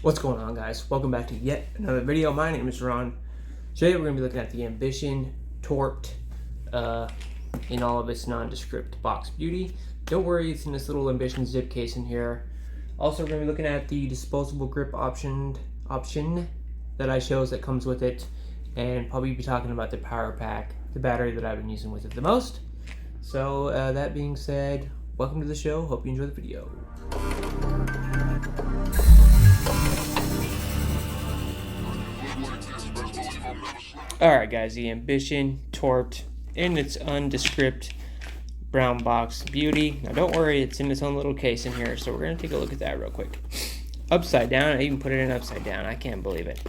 What's going on, guys? Welcome back to yet another video. My name is Ron. Today we're going to be looking at the Ambition Torped in all of its nondescript box beauty. Don't worry, it's in this little Ambition zip case in here. Also, we're going to be looking at the disposable grip option that I chose that comes with it, and probably be talking about the power pack, the battery that I've been using with it the most. So that being said, welcome to the show. Hope you enjoy the video. Alright guys, the Ambition Torped in its undescript brown box beauty. Now don't worry, it's in its own little case in here, so we're going to take a look at that real quick. Upside down, I even put it in upside down, I can't believe it.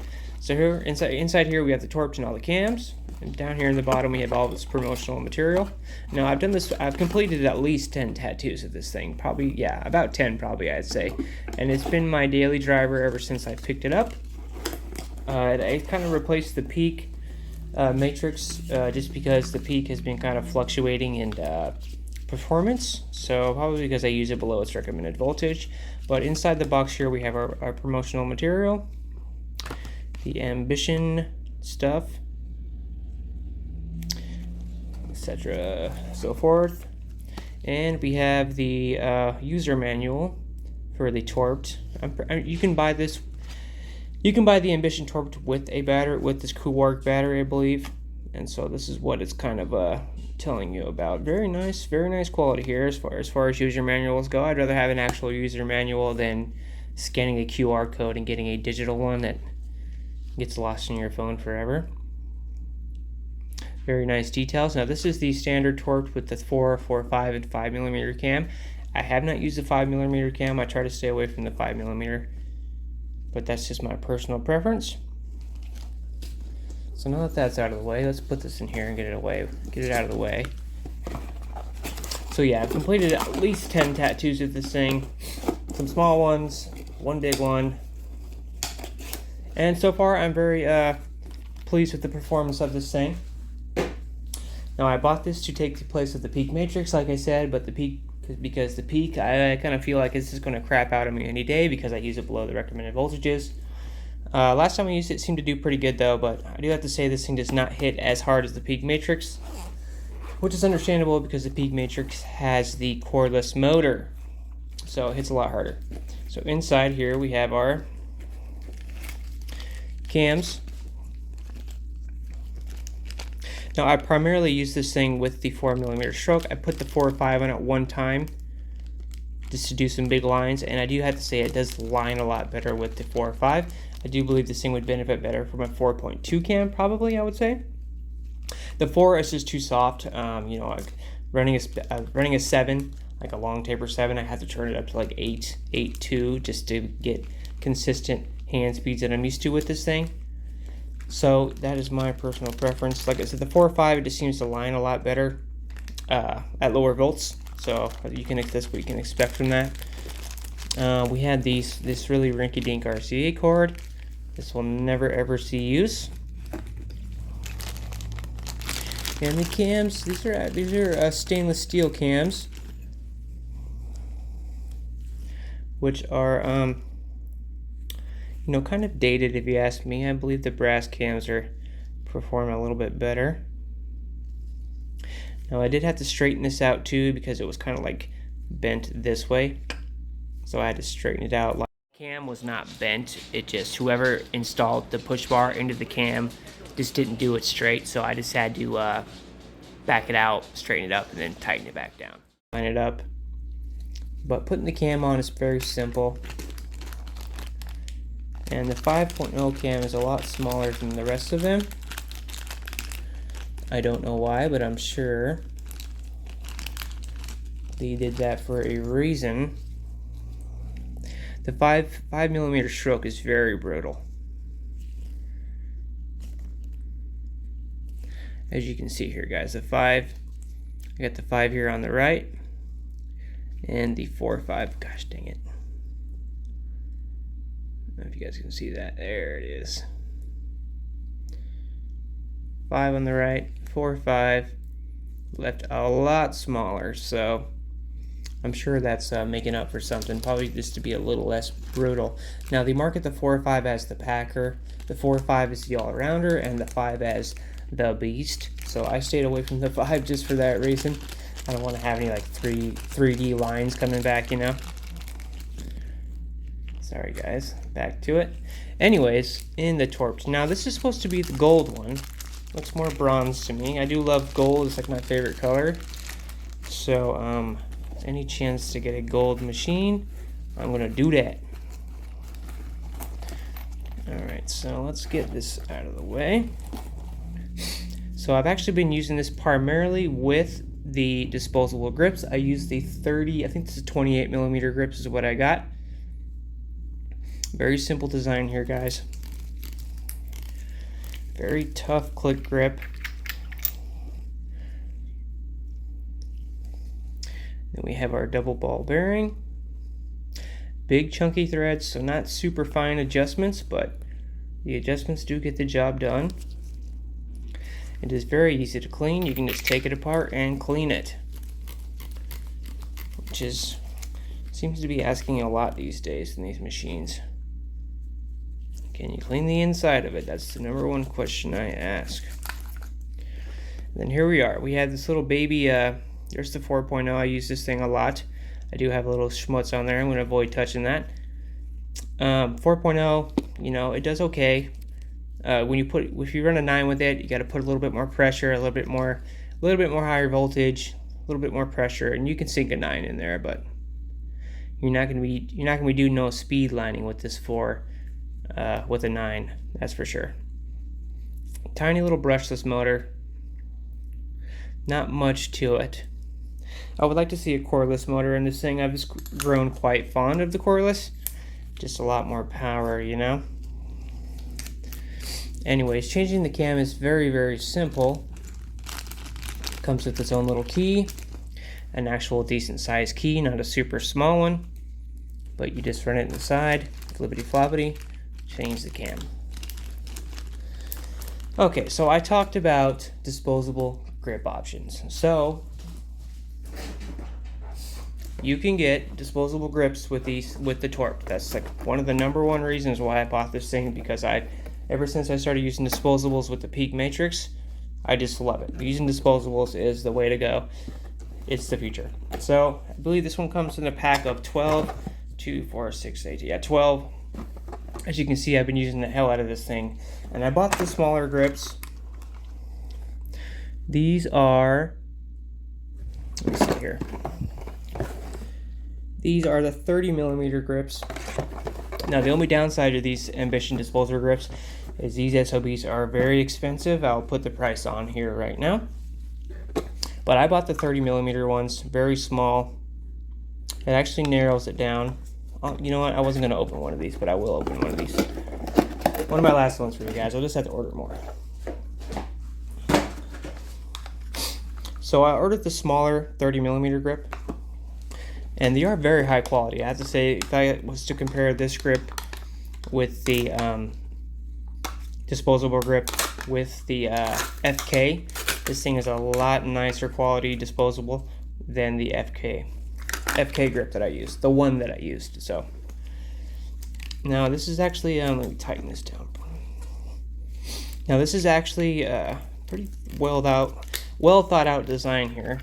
So here, inside here we have the Torps and all the cams, and down here in the bottom we have all this promotional material. Now I've completed at least 10 tattoos of this thing, probably, yeah, about 10 probably I'd say. And it's been my daily driver ever since I picked it up. It kind of replaced the peak matrix just because the peak has been kind of fluctuating in performance, so probably because I use it below its recommended voltage. But inside the box here we have our promotional material, the Ambition stuff, etc., so forth, and we have the user manual for the Torped. You can buy this. You can buy the Ambition Torped with a battery, with this Quark battery, I believe. And so this is what it's kind of telling you about. Very nice quality here as far as user manuals go. I'd rather have an actual user manual than scanning a QR code and getting a digital one that gets lost in your phone forever. Very nice details. Now this is the standard Torped with the 4, 5, and 5mm cam. I have not used the 5mm cam. I try to stay away from the 5mm. But that's just my personal preference. So now that that's out of the way, let's put this in here and get it out of the way. So yeah, I've completed at least 10 tattoos with this thing. Some small ones, one big one. And so far I'm very pleased with the performance of this thing. Now I bought this to take the place of the Peak Matrix, like I said, but because the Peak, I kind of feel like it's just going to crap out on me any day because I use it below the recommended voltages. Last time I used it seemed to do pretty good though, but I do have to say this thing does not hit as hard as the Peak Matrix, which is understandable because the Peak Matrix has the cordless motor, so it hits a lot harder. So inside here we have our cams. Now I primarily use this thing with the 4mm stroke. I put the 4 or 5 on at one time just to do some big lines, and I do have to say it does line a lot better with the 4 or 5. I do believe this thing would benefit better from a 4.2 cam, probably, I would say. The 4 is just too soft. You know, like running a 7, like a long taper 7, I have to turn it up to like 8.2 just to get consistent hand speeds that I'm used to with this thing. So that is my personal preference. Like I said, the 4 or 5, it just seems to line a lot better at lower volts. So that's what you can expect from that. We had this really rinky-dink RCA cord. This will never ever see use. And the cams, these are stainless steel cams, which are you know, kind of dated if you ask me. I believe the brass cams perform a little bit better. Now I did have to straighten this out too because it was kind of like bent this way, so I had to straighten it out. The cam was not bent, it just, whoever installed the push bar into the cam just didn't do it straight, so I just had to back it out, straighten it up, and then tighten it back down. Line it up. But putting the cam on is very simple. And the 5.0 cam is a lot smaller than the rest of them. I don't know why, but I'm sure they did that for a reason. The 5mm stroke is very brittle, as you can see here, guys. I got the 5 here on the right, and the 4 or 5. Gosh dang it! I don't know if you guys can see that. There it is. 5 on the right, 4 or 5, left a lot smaller. So I'm sure that's making up for something, probably just to be a little less brutal. Now they market the 4.5 as the packer, the 4.5 is the all-rounder, and the 5 as the beast. So I stayed away from the 5 just for that reason. I don't want to have any like 3D lines coming back, you know. Sorry guys, back to it. Anyways, in the Torps. Now this is supposed to be the gold one. Looks more bronze to me. I do love gold, it's like my favorite color. So any chance to get a gold machine, I'm gonna do that. Alright, so let's get this out of the way. So I've actually been using this primarily with the disposable grips. I use the 30, I think this is 28mm grips is what I got. Very simple design here, guys. Very tough click grip. Then we have our double ball bearing. Big chunky threads, so not super fine adjustments, but the adjustments do get the job done. It is very easy to clean. You can just take it apart and clean it, which seems to be asking a lot these days in these machines. Can you clean the inside of it? That's the #1 question I ask. And then here we are. We have this little baby, there's the 4.0. I use this thing a lot. I do have a little schmutz on there. I'm going to avoid touching that. 4.0, you know, it does okay. If you run a 9 with it, you got to put a little bit more pressure, a little bit more higher voltage, a little bit more pressure, and you can sink a 9 in there. But you're not gonna be doing no speed lining with this with a 9. That's for sure. Tiny little brushless motor. Not much to it. I would like to see a coreless motor in this thing. I've just grown quite fond of the coreless. Just a lot more power, you know. Anyways, changing the cam is very, very simple. Comes with its own little key, an actual decent sized key, not a super small one, but you just run it in the side, flippity floppity, change the cam. Okay, so I talked about disposable grip options. So you can get disposable grips with the Torp. That's like one of the #1 reasons why I bought this thing, because ever since I started using disposables with the Peak Matrix, I just love it. Using disposables is the way to go. It's the future. So I believe this one comes in a pack of 12, 2, 4, 6, 8, yeah, 12. As you can see, I've been using the hell out of this thing. And I bought the smaller grips. These are, let me see here. These are the 30mm grips. Now the only downside of these Ambition disposable grips is these SOBs are very expensive. I'll put the price on here right now. But I bought the 30mm ones, very small. It actually narrows it down. Oh, you know what? I wasn't going to open one of these, but I will open one of these. One of my last ones for you guys. I'll just have to order more. So I ordered the smaller 30mm grip. And they are very high quality. I have to say, if I was to compare this grip with the disposable grip with the FK, this thing is a lot nicer quality disposable than the FK grip that I used, the one that I used. So now this is actually, let me tighten this down. Now this is actually pretty well thought out design here.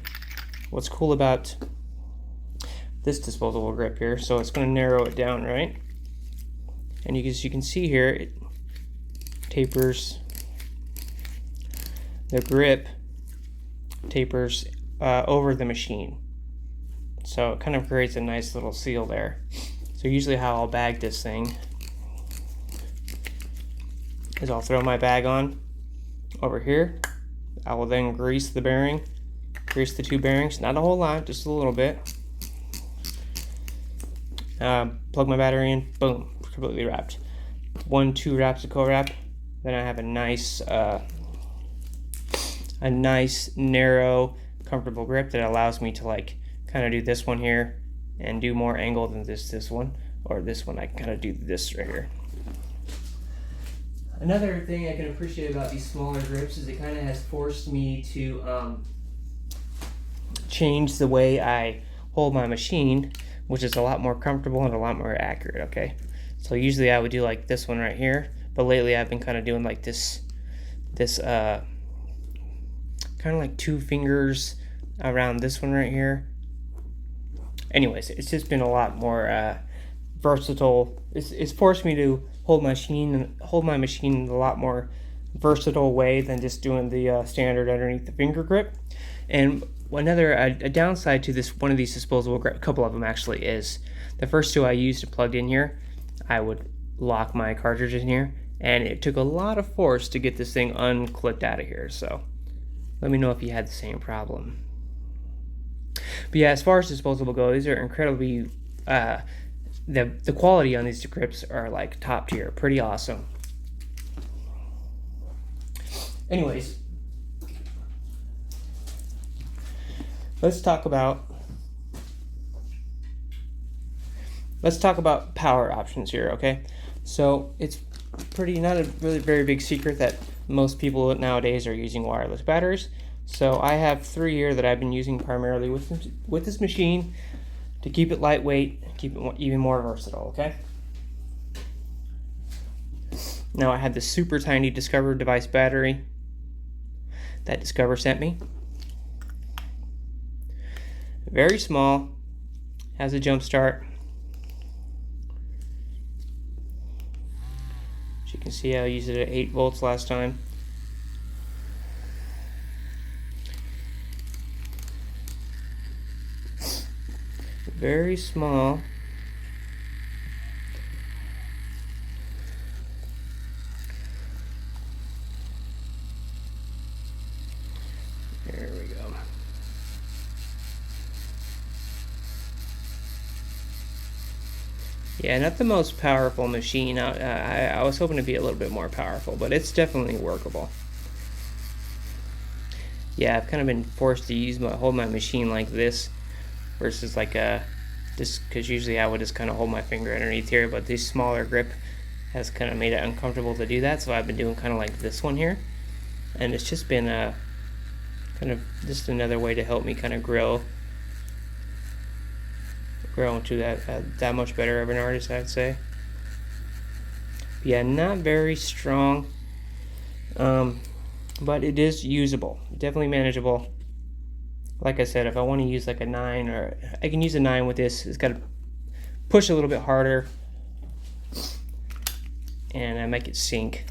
What's cool about this disposable grip here, so it's going to narrow it down, right? And as you can see here, it tapers, the grip tapers over the machine. So it kind of creates a nice little seal there. So usually how I'll bag this thing is I'll throw my bag on over here. I will then grease the bearing, grease the 2 bearings, not a whole lot, just a little bit. Plug my battery in, boom, completely wrapped. 1, 2 wraps of co-wrap. Then I have a nice narrow, comfortable grip that allows me to like kind of do this one here and do more angle than this one, or this one I can kind of do this right here. Another thing I can appreciate about these smaller grips is it kind of has forced me to change the way I hold my machine, which is a lot more comfortable and a lot more accurate, okay? So usually I would do like this one right here, but lately I've been kind of doing like this kind of like 2 fingers around this one right here. Anyways, it's just been a lot more versatile. It's forced me to hold my machine in a lot more versatile way than just doing the standard underneath the finger grip. And another a downside to one of these disposable grip, a couple of them actually, is the first 2 I used and plugged in here, I would lock my cartridge in here, and it took a lot of force to get this thing unclipped out of here. So let me know if you had the same problem. But yeah, as far as disposable go, these are incredibly the quality on these grips are like top tier, pretty awesome. Anyways, let's talk about power options here, okay? So it's not a really very big secret that most people nowadays are using wireless batteries. So I have 3 here that I've been using primarily with this machine to keep it lightweight, keep it even more versatile, okay? Now I have this super tiny Discover device battery that Discover sent me. Very small, has a jump start. As you can see, I used it at 8 volts last time. Very small. There we go. Yeah, not the most powerful machine. I was hoping to be a little bit more powerful, but it's definitely workable. Yeah, I've kind of been forced to hold my machine like this versus like this, because usually I would just kind of hold my finger underneath here, but this smaller grip has kind of made it uncomfortable to do that, so I've been doing kind of like this one here, and it's just been kind of just another way to help me kind of grow into that much better of an artist, I'd say. Yeah, not very strong, but it is usable, definitely manageable. Like I said, if I want to use like a 9, or I can use a 9 with this, it's got to push a little bit harder, and I make it sink,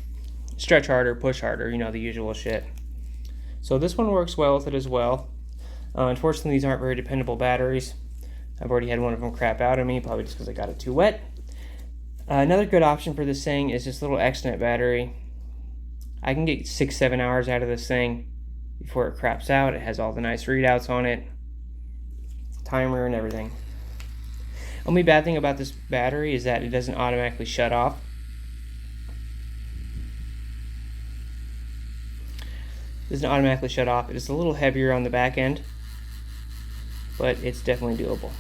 stretch harder, push harder, you know, the usual shit. So this one works well with it as well. Unfortunately, these aren't very dependable batteries. I've already had one of them crap out on me, probably just because I got it too wet. Another good option for this thing is this little X-Net battery. I can get 6-7 hours out of this thing before it craps out. It has all the nice readouts on it, timer and everything. Only bad thing about this battery is that it doesn't automatically shut off. It doesn't automatically shut off. It is a little heavier on the back end, but it's definitely doable.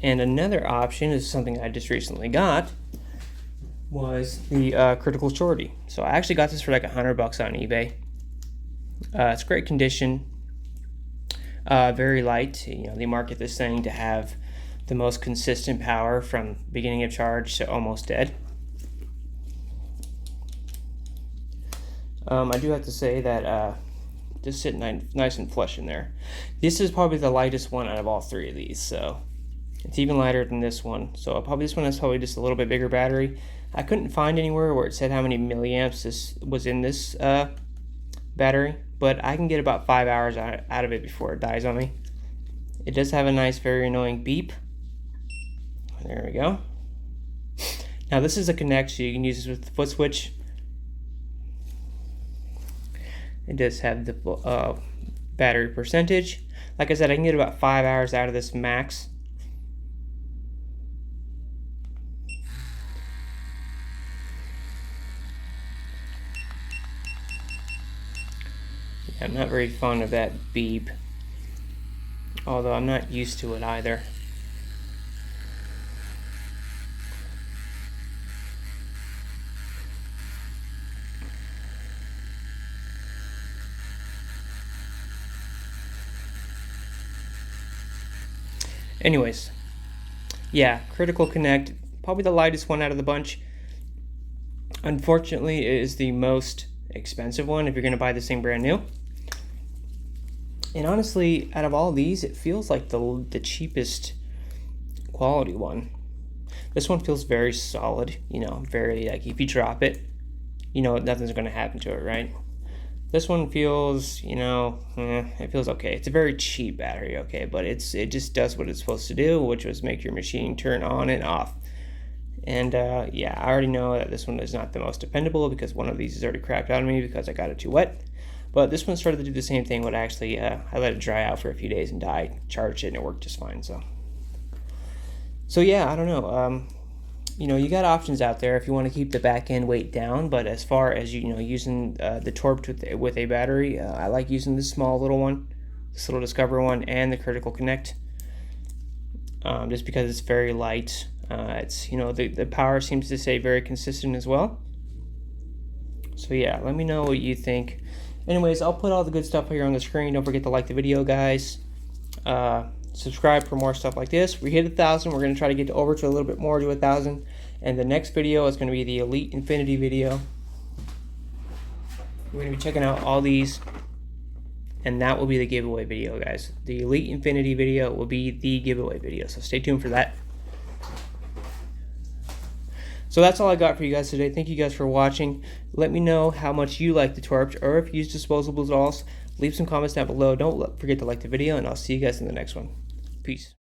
And another option is something I just recently got, was the Critical Shorty. So I actually got this for like $100 on eBay. It's great condition, very light. You know, they market this thing to have the most consistent power from beginning of charge to almost dead. I do have to say that just sitting nice and flush in there. This is probably the lightest one out of all 3 of these, so it's even lighter than this one. So this one has probably just a little bit bigger battery. I couldn't find anywhere where it said how many milliamps this was in this battery, but I can get about 5 hours out of it before it dies on me. It does have a nice, very annoying beep. There we go. Now this is a Connect, so you can use this with the foot switch. It does have the battery percentage. Like I said, I can get about 5 hours out of this max. I'm not very fond of that beep, although I'm not used to it either. Anyways, yeah, critical connect, probably the lightest one out of the bunch. Unfortunately, it is the most expensive one if you're going to buy this thing brand new. And honestly, out of all these, it feels like the cheapest quality one. This one feels very solid, you know, very, like, if you drop it, you know, nothing's going to happen to it, right? This one feels, you know, it feels okay. It's a very cheap battery, okay, but it just does what it's supposed to do, which was make your machine turn on and off. And yeah, I already know that this one is not the most dependable because one of these is already crapped out on me because I got it too wet. But this one started to do the same thing. But actually, I let it dry out for a few days and died. Charged it and it worked just fine. So yeah, I don't know. You know, you got options out there if you want to keep the back end weight down. But as far as you know, using the Torped with a battery, I like using this small little one, this little Discover one, and the Critical Connect, just because it's very light. It's, you know, the power seems to stay very consistent as well. So yeah, let me know what you think. Anyways, I'll put all the good stuff here on the screen. Don't forget to like the video, guys. Subscribe for more stuff like this. We hit 1,000. We're going to try to get over to a little bit more to 1,000. And the next video is going to be the Elite Infinity video. We're going to be checking out all these. And that will be the giveaway video, guys. The Elite Infinity video will be the giveaway video. So stay tuned for that. So that's all I got for you guys today. Thank you guys for watching. Let me know how much you like the Torps or if you use disposables at all. Leave some comments down below. Don't forget to like the video, and I'll see you guys in the next one. Peace.